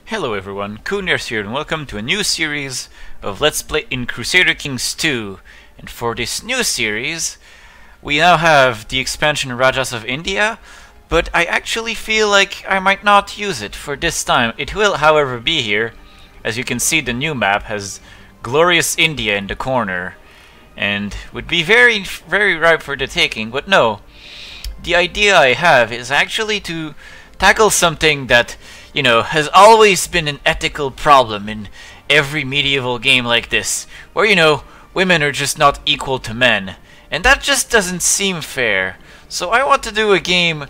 Hello everyone, Khundes here and welcome to a new series of Let's Play in Crusader Kings II. And for this new series, we now have the expansion Rajas of India, but I actually feel like I might not use it for this time. It will, however, be here. As you can see, the new map has glorious India in the corner, and would be very ripe for the taking, but no. The idea I have is actually to tackle something that, you know, has always been an ethical problem in every medieval game like this, where, you know, women are just not equal to men. And that just doesn't seem fair. So I want to do a game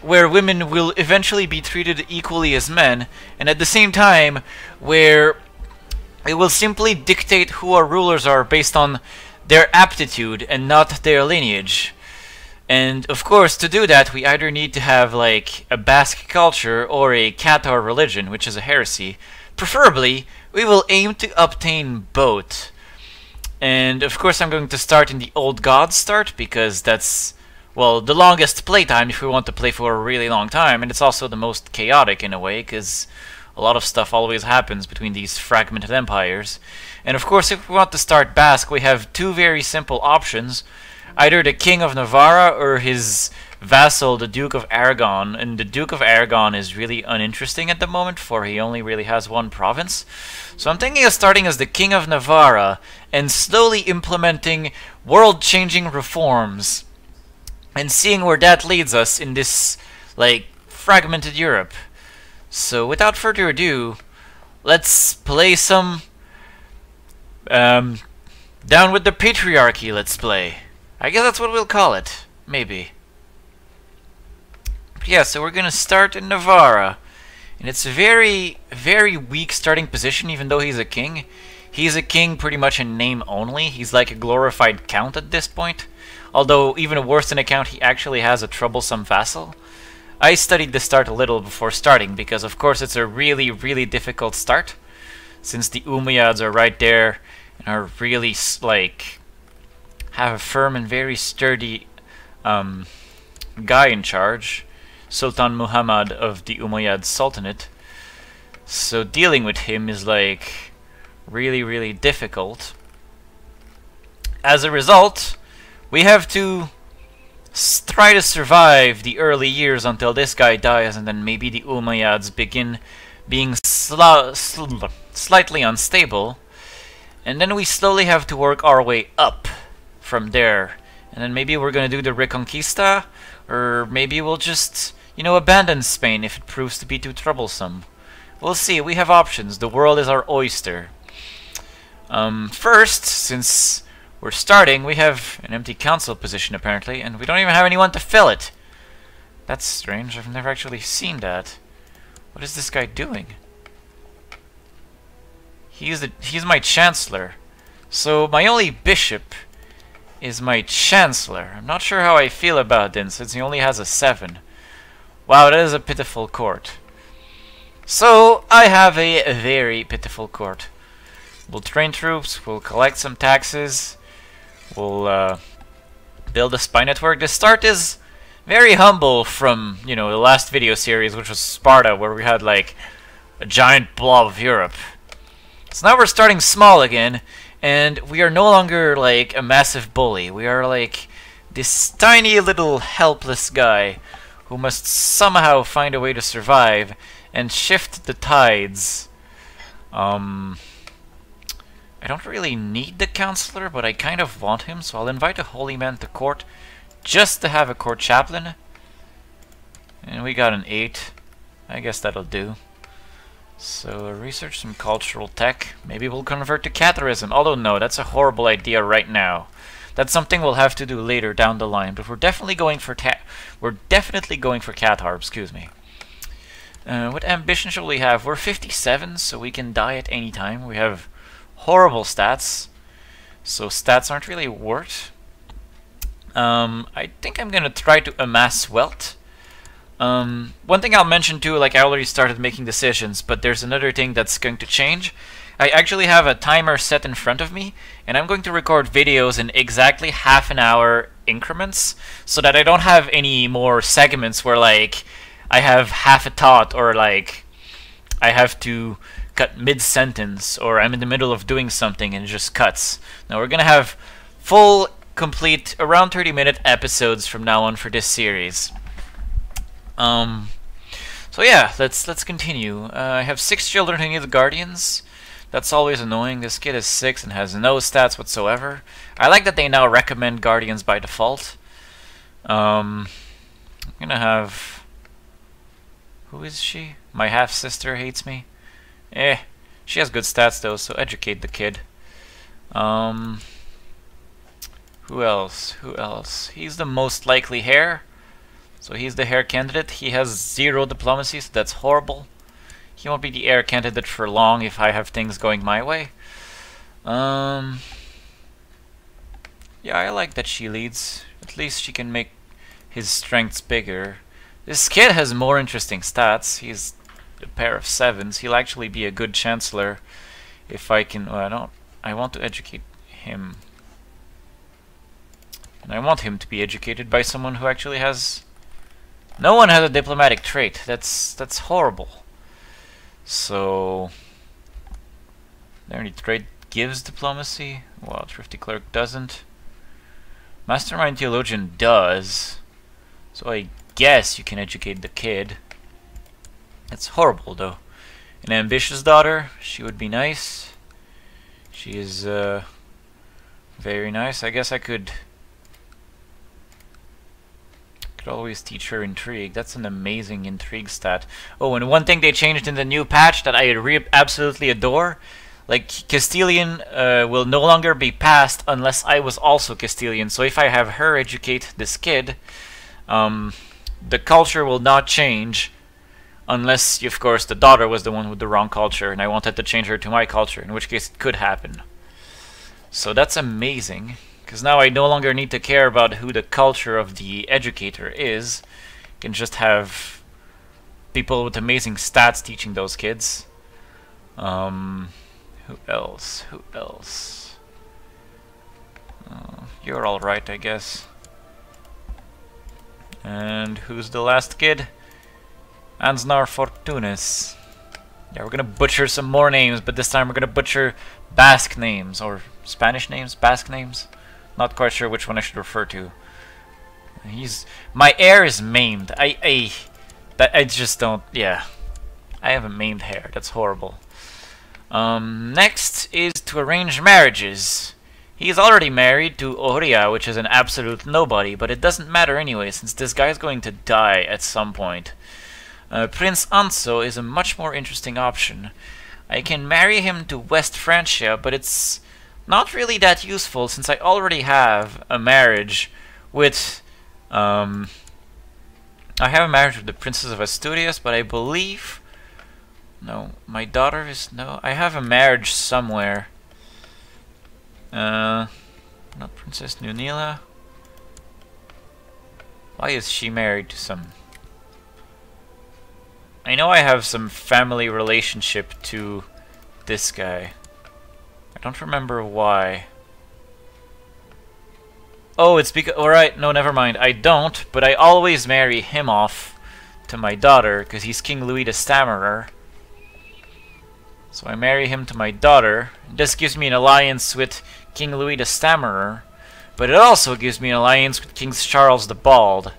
where women will eventually be treated equally as men, and at the same time, where it will simply dictate who our rulers are based on their aptitude and not their lineage. And of course, to do that, we either need to have like a Basque culture or a Cathar religion, which is a heresy. Preferably, we will aim to obtain both. And of course, I'm going to start in the Old Gods start, because that's, well, the longest playtime if we want to play for a really long time, and it's also the most chaotic in a way, because a lot of stuff always happens between these fragmented empires. And of course, if we want to start Basque, we have two very simple options. Either the King of Navarre or his vassal, the Duke of Aragon. And the Duke of Aragon is really uninteresting at the moment, for he only really has one province. So I'm thinking of starting as the King of Navarre and slowly implementing world-changing reforms and seeing where that leads us in this, like, fragmented Europe. So without further ado, let's play some Down with the Patriarchy Let's Play. I guess that's what we'll call it. Maybe. But yeah, so we're gonna start in Navarre. And it's a very weak starting position, even though he's a king. He's a king pretty much in name only. He's like a glorified count at this point. Although, even worse than a count, he actually has a troublesome vassal. I studied the start a little before starting, because of course it's a really difficult start. Since the Umayyads are right there, and are really, like, have a firm and very sturdy guy in charge, Sultan Muhammad of the Umayyad Sultanate. So dealing with him is like really difficult. As a result, we have to try to survive the early years until this guy dies, and then maybe the Umayyads begin being slightly unstable, and then we slowly have to work our way up from there. And then maybe we're gonna do the Reconquista, or maybe we'll just, you know, abandon Spain if it proves to be too troublesome. We'll see. We have options. The world is our oyster. First, since we're starting, we have an empty council position apparently, and we don't even have anyone to fill it. That's strange. I've never actually seen that. What is this guy doing? He's my chancellor. So my only bishop is my chancellor. I'm not sure how I feel about this, since he only has a 7. Wow, that is a pitiful court. So I have a very pitiful court. We'll train troops, we'll collect some taxes, we'll build a spy network. The start is very humble from, you know, the last video series, which was Sparta, where we had like a giant blob of Europe. So now we're starting small again, and we are no longer like a massive bully. We are like this tiny little helpless guy who must somehow find a way to survive and shift the tides. I don't really need the counselor, but I kind of want him, so I'll invite a holy man to court just to have a court chaplain. And we got an 8. I guess that'll do. So research some cultural tech. Maybe we'll convert to Catharism. Although no, that's a horrible idea right now. That's something we'll have to do later down the line. But we're definitely going for Cathar. Excuse me. What ambition shall we have? We're 57, so we can die at any time. We have horrible stats, so stats aren't really worth. I think I'm gonna try to amass wealth. One thing I'll mention too, like, I already started making decisions, but there's another thing that's going to change. I actually have a timer set in front of me, and I'm going to record videos in exactly half-an-hour increments, so that I don't have any more segments where, like, I have half a thought, or like I have to cut mid-sentence, or I'm in the middle of doing something and it just cuts. Now we're gonna have full, complete, around 30-minute episodes from now on for this series. So yeah, let's continue. I have 6 children who need guardians. That's always annoying. This kid is 6 and has no stats whatsoever. I like that they now recommend guardians by default. I'm gonna have... Who is she? My half-sister hates me. She has good stats though, so educate the kid. Who else? Who else? He's the most likely heir. So he's the heir candidate. He has 0 diplomacy, so that's horrible. He won't be the heir candidate for long if I have things going my way. Yeah, I like that she leads. At least she can make his strengths bigger. This kid has more interesting stats. He's a pair of 7s. He'll actually be a good chancellor if I can... Well, I want to educate him. And I want him to be educated by someone who actually has... No one has a diplomatic trait. That's horrible. So... The only trait gives diplomacy? Well, Thrifty Clerk doesn't. Mastermind Theologian does. So I guess you can educate the kid. It's horrible though. An ambitious daughter, she would be nice. She is very nice. I guess I could always teach her intrigue. That's an amazing intrigue stat. Oh, and one thing they changed in the new patch that I absolutely adore, like Castilian will no longer be passed unless I was also Castilian. So if I have her educate this kid, the culture will not change unless, of course, the daughter was the one with the wrong culture and I wanted to change her to my culture, in which case it could happen. So that's amazing, because now I no longer need to care about who the culture of the educator is. I can just have people with amazing stats teaching those kids. Who else? Who else? You're alright, I guess. And who's the last kid? Ansnar Fortunes. Yeah, we're gonna butcher some more names, but this time we're gonna butcher Basque names, or Spanish names? Basque names? Not quite sure which one I should refer to. My heir is maimed. I just don't... Yeah. I have a maimed heir. That's horrible. Next is to arrange marriages. He's already married to Oria, which is an absolute nobody, but it doesn't matter anyway, since this guy's going to die at some point. Prince Anso is a much more interesting option. I can marry him to West Francia, but it's not really that useful, since I already have a marriage with... I have a marriage with the Princess of Asturias, but I believe... No, my daughter is... No, I have a marriage somewhere. Not Princess Nunila. Why is she married to some... I know I have some family relationship to this guy. I don't remember why. Oh, it's because... Alright, no, never mind. I don't, but I always marry him off to my daughter, because he's King Louis the Stammerer. So I marry him to my daughter. This gives me an alliance with King Louis the Stammerer, but it also gives me an alliance with King Charles the Bald,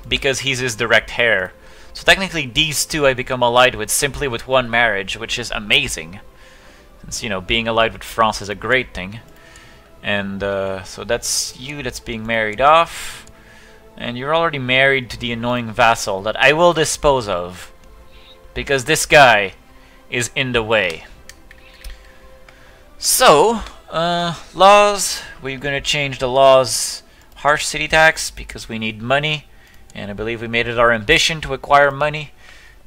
because he's his direct heir. So technically these two I become allied with simply with one marriage, which is amazing. Since, you know, being allied with France is a great thing. And so that's you that's being married off. And you're already married to the annoying vassal that I will dispose of, because this guy is in the way. So, laws. We're gonna change the laws. Harsh city tax, because we need money. And I believe we made it our ambition to acquire money.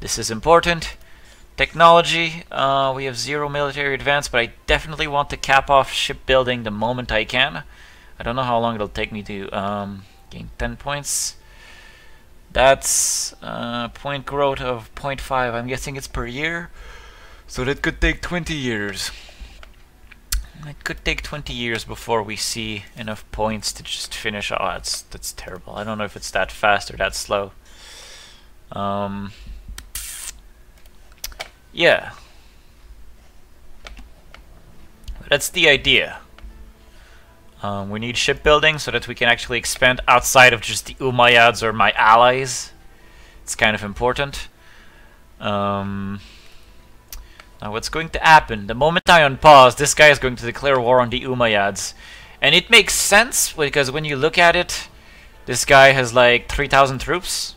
This is important. Technology, we have 0 military advance, but I definitely want to cap off shipbuilding the moment I can. I don't know how long it'll take me to gain 10 points. That's point growth of 0.5. I'm guessing it's per year. So that could take 20 years. It could take 20 years before we see enough points to just finish. Oh, that's terrible. I don't know if it's that fast or that slow. yeah. That's the idea. We need shipbuilding so that we can actually expand outside of just the Umayyads or my allies. It's kind of important. Now what's going to happen? The moment I unpause, this guy is going to declare war on the Umayyads. And it makes sense, because when you look at it, this guy has like 3,000 troops.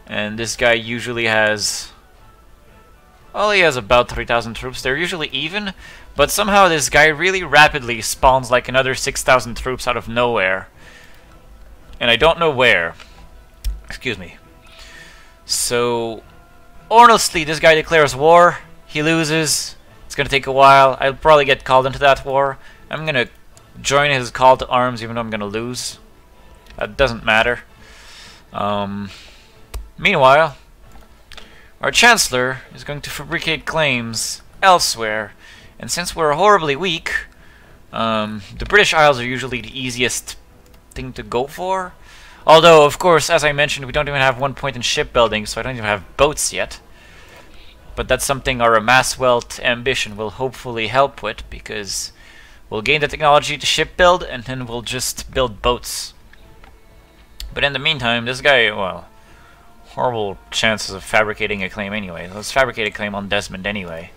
And this guy usually has... well, he has about 3,000 troops. They're usually even. But somehow this guy really rapidly spawns like another 6,000 troops out of nowhere. And I don't know where. Excuse me. So, honestly, this guy declares war. He loses. It's gonna take a while. I'll probably get called into that war. I'm gonna join his call to arms even though I'm gonna lose. That doesn't matter. Meanwhile, our Chancellor is going to fabricate claims elsewhere. And since we're horribly weak, the British Isles are usually the easiest thing to go for. Although, of course, as I mentioned, we don't even have 1 point in shipbuilding, so I don't even have boats yet. But that's something our amass wealth ambition will hopefully help with, because we'll gain the technology to shipbuild, and then we'll just build boats. But in the meantime, this guy, well, horrible chances of fabricating a claim anyway. Let's fabricate a claim on Desmond anyway.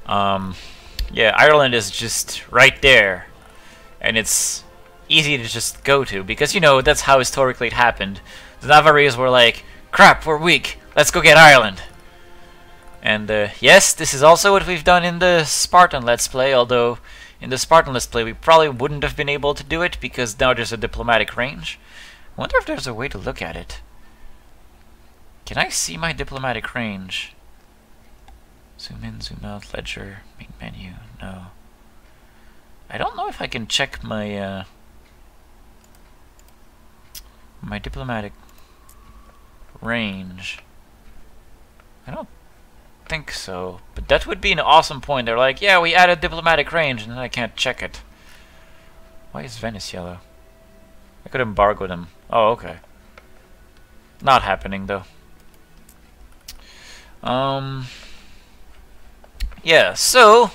Yeah, Ireland is just right there, and it's easy to just go to, because, you know, that's how historically it happened. The Navarreese were like, crap, we're weak, let's go get Ireland. And, yes, this is also what we've done in the Spartan Let's Play, although in the Spartan Let's Play we probably wouldn't have been able to do it, because now there's a diplomatic range. I wonder if there's a way to look at it. Can I see my diplomatic range? Zoom in, zoom out, ledger, main menu, no. I don't know if I can check my, my diplomatic range. I don't think so, but that would be an awesome point. They're like, yeah, we added diplomatic range, and then I can't check it. Why is Venice yellow? I could embargo them. Oh, okay. Not happening, though. Yeah, so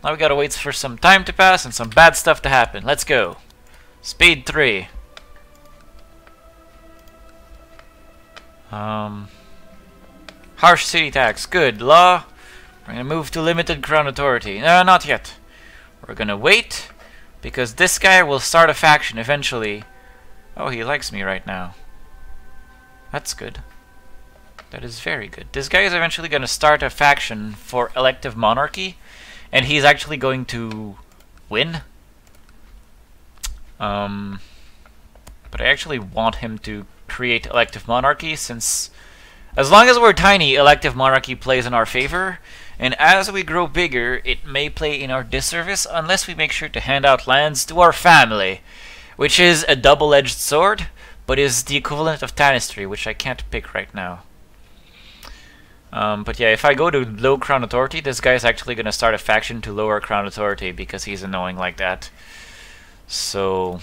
now we gotta wait for some time to pass and some bad stuff to happen. Let's go. Speed 3. Harsh city tax. Good. Law. We're gonna move to limited crown authority. No, not yet. We're gonna wait, because this guy will start a faction eventually. Oh, he likes me right now. That's good. That is very good. This guy is eventually going to start a faction for elective monarchy, and he's actually going to win. But I actually want him to create elective monarchy, since as long as we're tiny, elective monarchy plays in our favor, and as we grow bigger, it may play in our disservice unless we make sure to hand out lands to our family, which is a double-edged sword, but is the equivalent of Dynasty, which I can't pick right now. But yeah, if I go to low crown authority, this guy is actually going to start a faction to lower crown authority because he's annoying like that. So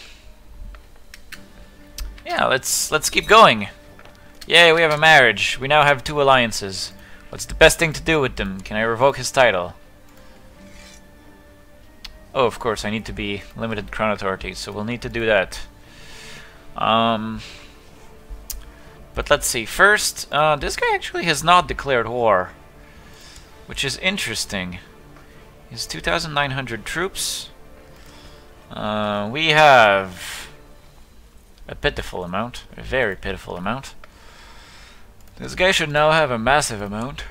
yeah, let's keep going. Yay, we have a marriage. We now have 2 alliances. What's the best thing to do with them? Can I revoke his title? Oh, of course, I need to be limited crown authority, so we'll need to do that. But let's see. First, this guy actually has not declared war, which is interesting. He has 2,900 troops. We have a pitiful amount, a very pitiful amount. This guy should now have a massive amount.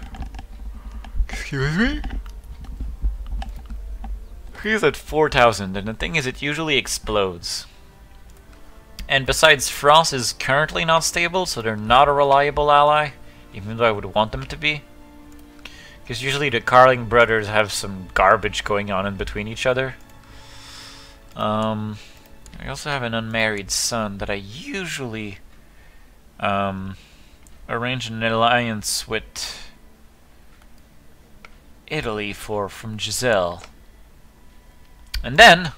Excuse me? He's at 4,000, and the thing is, it usually explodes. And besides, France is currently not stable, so they're not a reliable ally, even though I would want them to be. Because usually the Carling brothers have some garbage going on in between each other. I also have an unmarried son that I usually arrange an alliance with Italy for from Giselle. And then,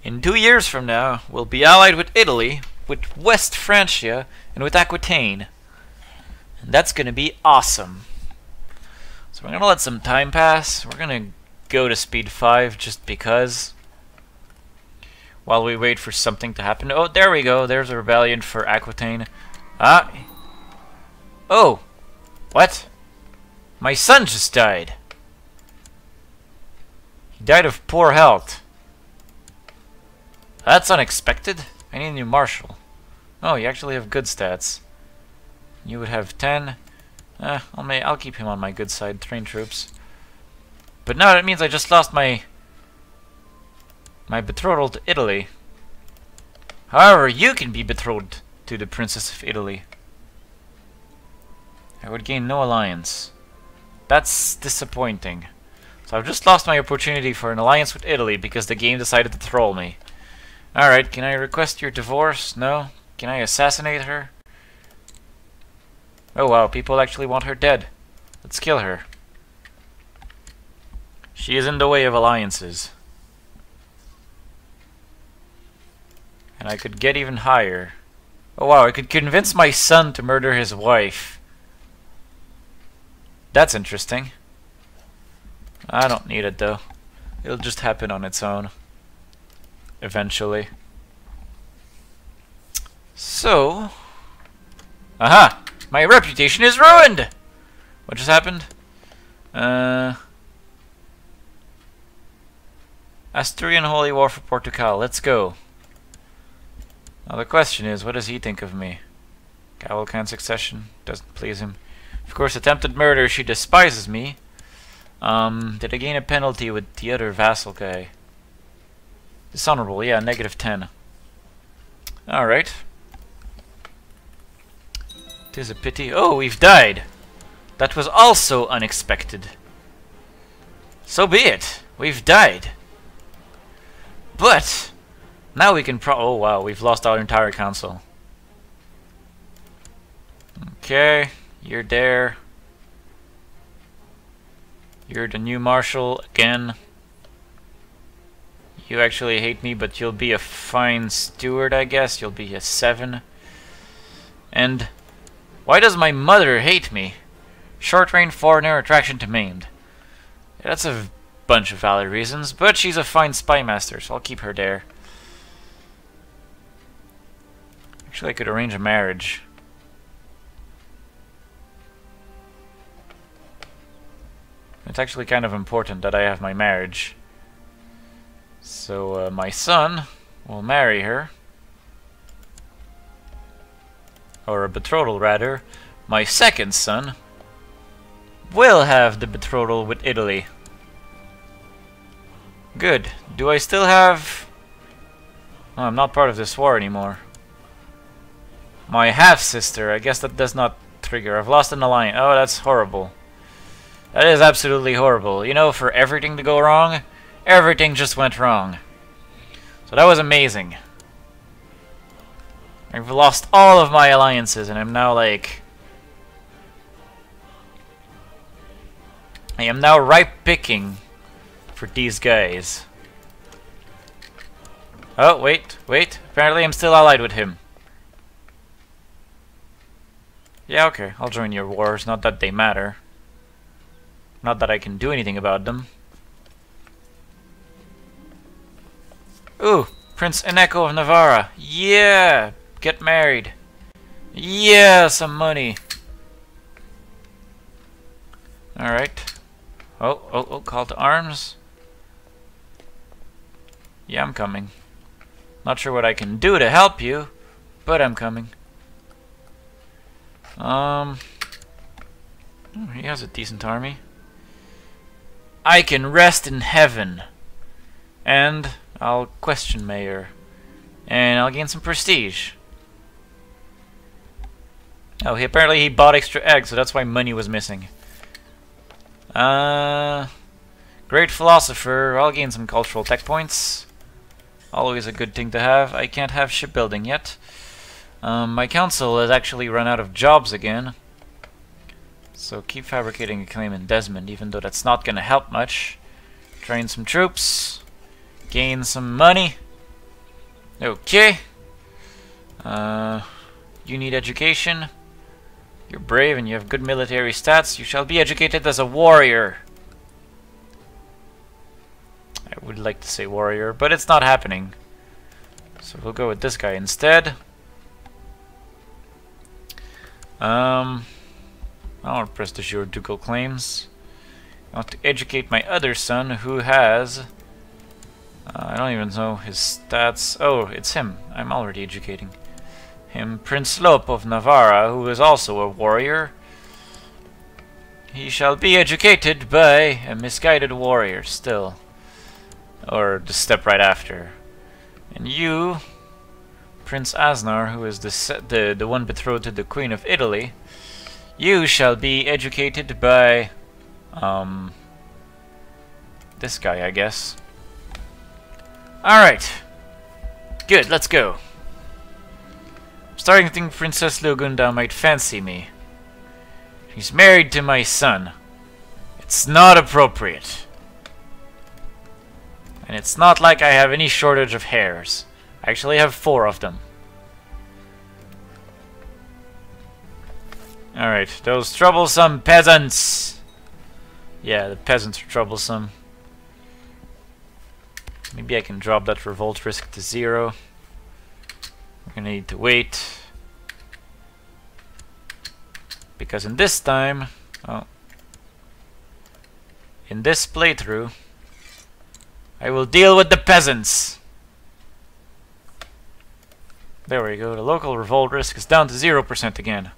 in 2 years from now, we'll be allied with Italy, with West Francia, and with Aquitaine. That's gonna be awesome. So we're gonna let some time pass. We're gonna go to speed 5 just because. While we wait for something to happen. Oh, there we go. There's a rebellion for Aquitaine. Ah. Oh. What? My son just died. He died of poor health. That's unexpected. I need a new marshal. Oh, you actually have good stats. You would have 10. I'll keep him on my good side. Train troops. But now that means I just lost my betrothal to Italy. However, you can be betrothed to the Princess of Italy. I would gain no alliance. That's disappointing. So I've just lost my opportunity for an alliance with Italy because the game decided to troll me. Alright, can I request your divorce? No? Can I assassinate her? Oh wow, people actually want her dead. Let's kill her. She is in the way of alliances. And I could get even higher. Oh wow, I could convince my son to murder his wife. That's interesting. I don't need it though. It'll just happen on its own. Eventually. So... Aha! My reputation is ruined! What just happened? Asturian Holy War for Portugal. Let's go. Now the question is, what does he think of me? Cavalcade succession. Doesn't please him. Of course, attempted murder. She despises me. Did I gain a penalty with the other vassal guy? Dishonorable. Yeah, -10. Alright. 'Tis a pity. Oh, we've died. That was also unexpected. So be it. We've died. But now we can oh wow, we've lost our entire council. Okay, you're there. You're the new marshal again. You actually hate me, but you'll be a fine steward, I guess. You'll be a 7. And why does my mother hate me? Short-range foreigner, attraction to maimed. Yeah, that's a bunch of valid reasons, but she's a fine spy master, so I'll keep her there. Actually, I could arrange a marriage. It's actually kind of important that I have my marriage. So, my son will marry her. Or a betrothal, rather. My second son will have the betrothal with Italy. Good. Do I still have... Oh, I'm not part of this war anymore. My half-sister, I guess that does not trigger. I've lost an alliance. Oh, that's horrible. That is absolutely horrible. You know, for everything to go wrong, everything just went wrong. So that was amazing. I've lost all of my alliances, and I'm now like... I am now ripe picking for these guys. Oh, wait. Apparently I'm still allied with him. Yeah, okay. I'll join your wars. Not that they matter. Not that I can do anything about them. Ooh, Prince Eneco of Navarre. Yeah! Get married. Yeah, some money. Alright. Oh, call to arms. Yeah, I'm coming. Not sure what I can do to help you, but I'm coming. He has a decent army. I can rest in heaven. And I'll question Mayor. And I'll gain some prestige. Oh, apparently he bought extra eggs, so that's why money was missing. Great philosopher. I'll gain some cultural tech points. Always a good thing to have. I can't have shipbuilding yet. My council has actually run out of jobs again. So keep fabricating a claim in Desmond, even though that's not gonna help much. Train some troops. Gain some money. Okay. You need education. You're brave and you have good military stats. You shall be educated as a warrior. I would like to say warrior, but it's not happening. So we'll go with this guy instead. I want to press the jure ducal claims. I want to educate my other son who has... I don't even know his stats. Oh, it's him. I'm already educating him. Prince Lope of Navarre, who is also a warrior. He shall be educated by a misguided warrior still. Or the step right after. And you, Prince Asnar, who is the one betrothed to the Queen of Italy, you shall be educated by this guy, I guess. Alright. Good, let's go. I'm starting to think Princess Leogunda might fancy me. She's married to my son. It's not appropriate. And it's not like I have any shortage of hairs. I actually have 4 of them. Alright, those troublesome peasants! Yeah, the peasants are troublesome. Maybe I can drop that revolt risk to 0. We're gonna need to wait. Because in this time... Oh. In this playthrough... I will deal with the peasants! There we go, the local revolt risk is down to 0% again.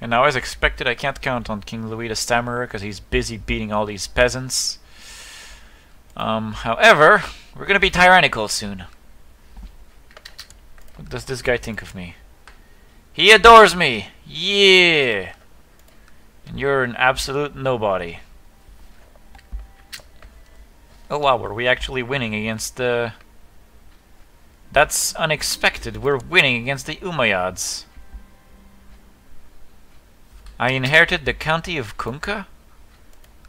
And now, as expected, I can't count on King Louis the Stammerer because he's busy beating all these peasants. However, we're gonna be tyrannical soon. What does this guy think of me? He adores me! Yeah! And you're an absolute nobody. Oh wow, were we actually winning against the... That's unexpected, we're winning against the Umayyads. I inherited the county of Cuenca?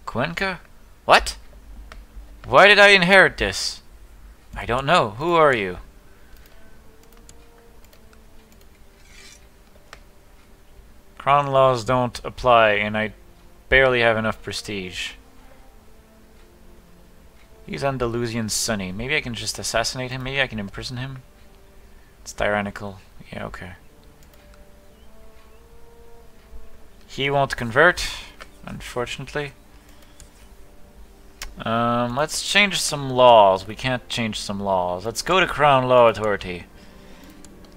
Cuenca? What? Why did I inherit this? I don't know. Who are you? Crown laws don't apply, and I barely have enough prestige. He's Andalusian Sonny. Maybe I can just assassinate him. Maybe I can imprison him. It's tyrannical. Yeah, okay. He won't convert, unfortunately. Let's change some laws. We can't change some laws. Let's go to Crown Law Authority.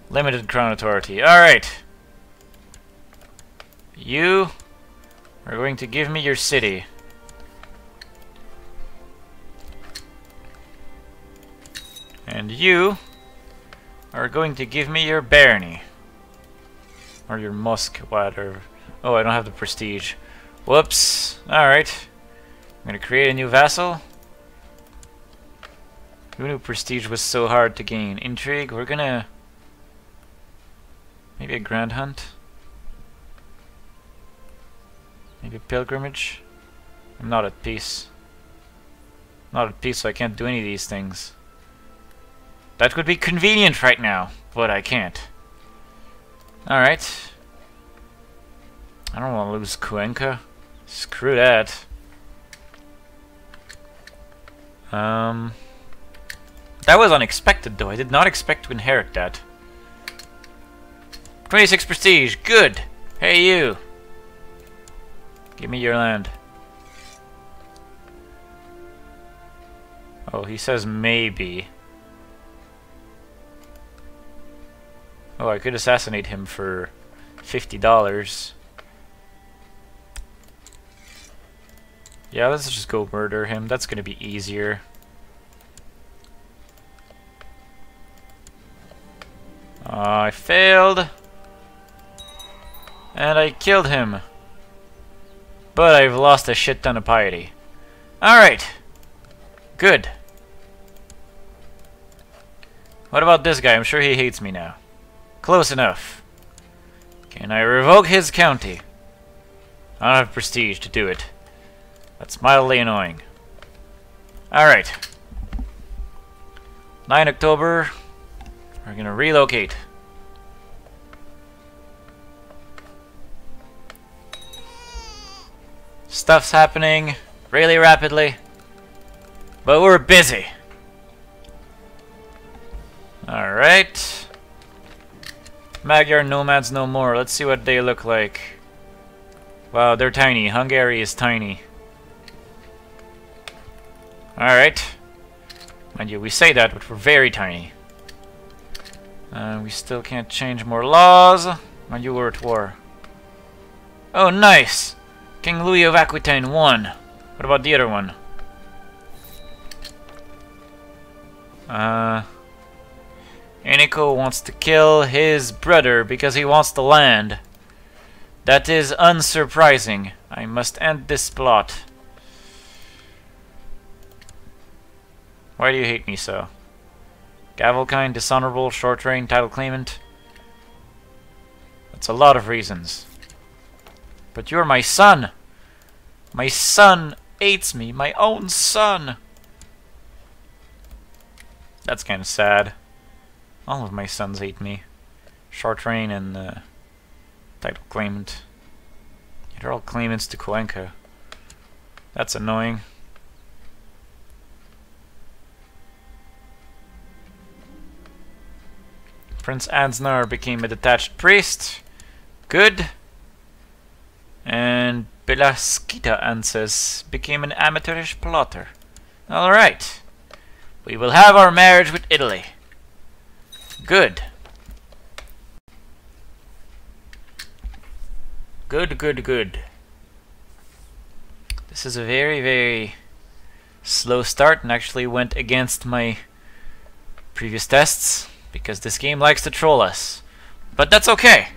Limited Crown Authority. Alright. You are going to give me your city. And you are going to give me your barony. Or your musk, whatever. Oh, I don't have the prestige. Whoops. Alright. I'm gonna create a new vassal. Who knew prestige was so hard to gain? Intrigue. We're gonna... Maybe a grand hunt? Maybe a pilgrimage? I'm not at peace. Not at peace, so I can't do any of these things. That would be convenient right now, but I can't. Alright. I don't want to lose Cuenca. Screw that. That was unexpected though. I did not expect to inherit that. 26 prestige. Good. Hey you. Give me your land. Oh, he says maybe. Oh, I could assassinate him for $50. Yeah, let's just go murder him. That's gonna be easier. I failed. And I killed him. But I've lost a shit ton of piety. Alright. Good. What about this guy? I'm sure he hates me now. Close enough. Can I revoke his county? I don't have prestige to do it. That's mildly annoying. Alright. 9 October. We're gonna relocate. Stuff's happening really rapidly. But we're busy. Alright. Magyar nomads no more. Let's see what they look like. Wow, they're tiny. Hungary is tiny. Alright. Mind you, we say that, but we're very tiny. We still can't change more laws. Mind you, we're at war. Oh, nice! King Louis of Aquitaine won. What about the other one? Enico wants to kill his brother because he wants the land. That is unsurprising. I must end this plot. Why do you hate me so? Gavelkind, dishonorable, short reign, title claimant. That's a lot of reasons. But you're my son! My son hates me, my own son! That's kind of sad. All of my sons hate me. Short reign and title claimant. They're all claimants to Cuenca. That's annoying. Prince Ansnar became a detached priest. Good. And Belaskita Anses became an amateurish plotter. Alright. We will have our marriage with Italy. Good. Good, good, good. This is a very, very slow start and actually went against my previous tests because this game likes to troll us. But that's okay.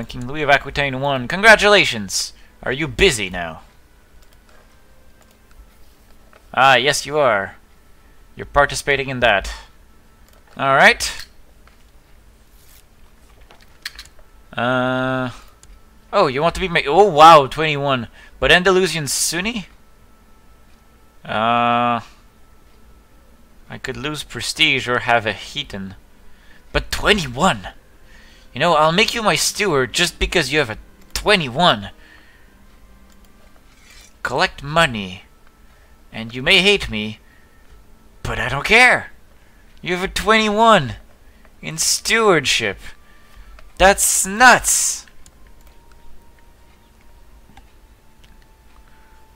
King Louis of Aquitaine won. Congratulations! Are you busy now? Ah, yes you are. You're participating in that. Alright. Oh, you want to be oh wow, 21. But Andalusian Sunni? I could lose prestige or have a heathen. But 21! You know, I'll make you my steward just because you have a 21. Collect money. And you may hate me, but I don't care. You have a 21 in stewardship. That's nuts.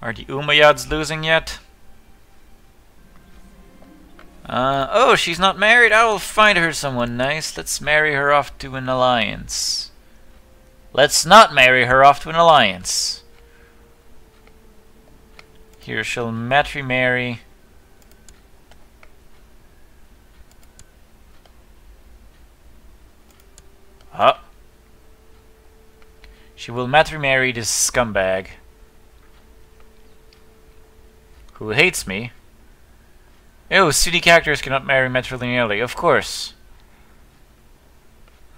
Are the Umayyads losing yet? Oh, she's not married? I will find her someone nice. Let's marry her off to an alliance. Let's not marry her off to an alliance. Here she'll marry. Huh? She will marry this scumbag who hates me. Oh, Sunni characters cannot marry matrilinearly, of course.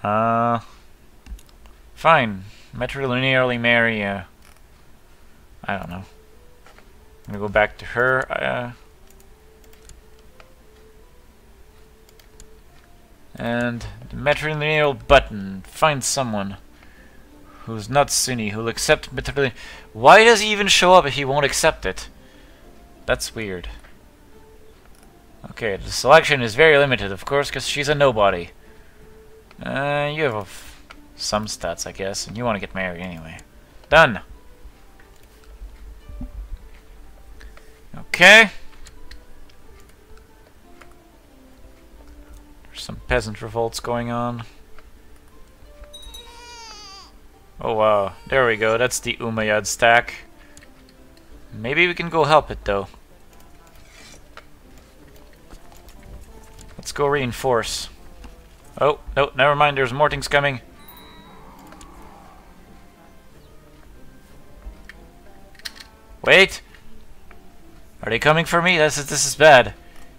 Fine. Matrilinearly marry, I don't know. I'm gonna go back to her, and the matrilineal button. Find someone who's not Sunni, who'll accept matrilineal. Why does he even show up if he won't accept it? That's weird. Okay, the selection is very limited, of course, because she's a nobody. You have some stats, I guess, and you want to get married anyway. Done! Okay. There's some peasant revolts going on. Oh wow, there we go, that's the Umayyad stack. Maybe we can go help it, though. Let's go reinforce. Oh, no, never mind, there's more things coming. Wait! Are they coming for me? This is bad.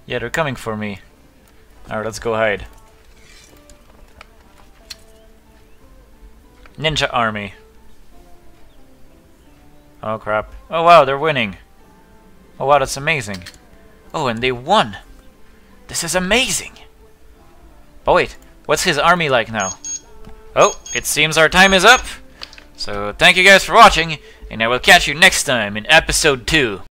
Yeah, they're coming for me. Alright, let's go hide. Ninja army. Oh crap. Oh wow, they're winning. Oh wow, that's amazing. Oh, and they won. This is amazing! Oh wait, what's his army like now? Oh, it seems our time is up! So thank you guys for watching, and I will catch you next time in episode 2.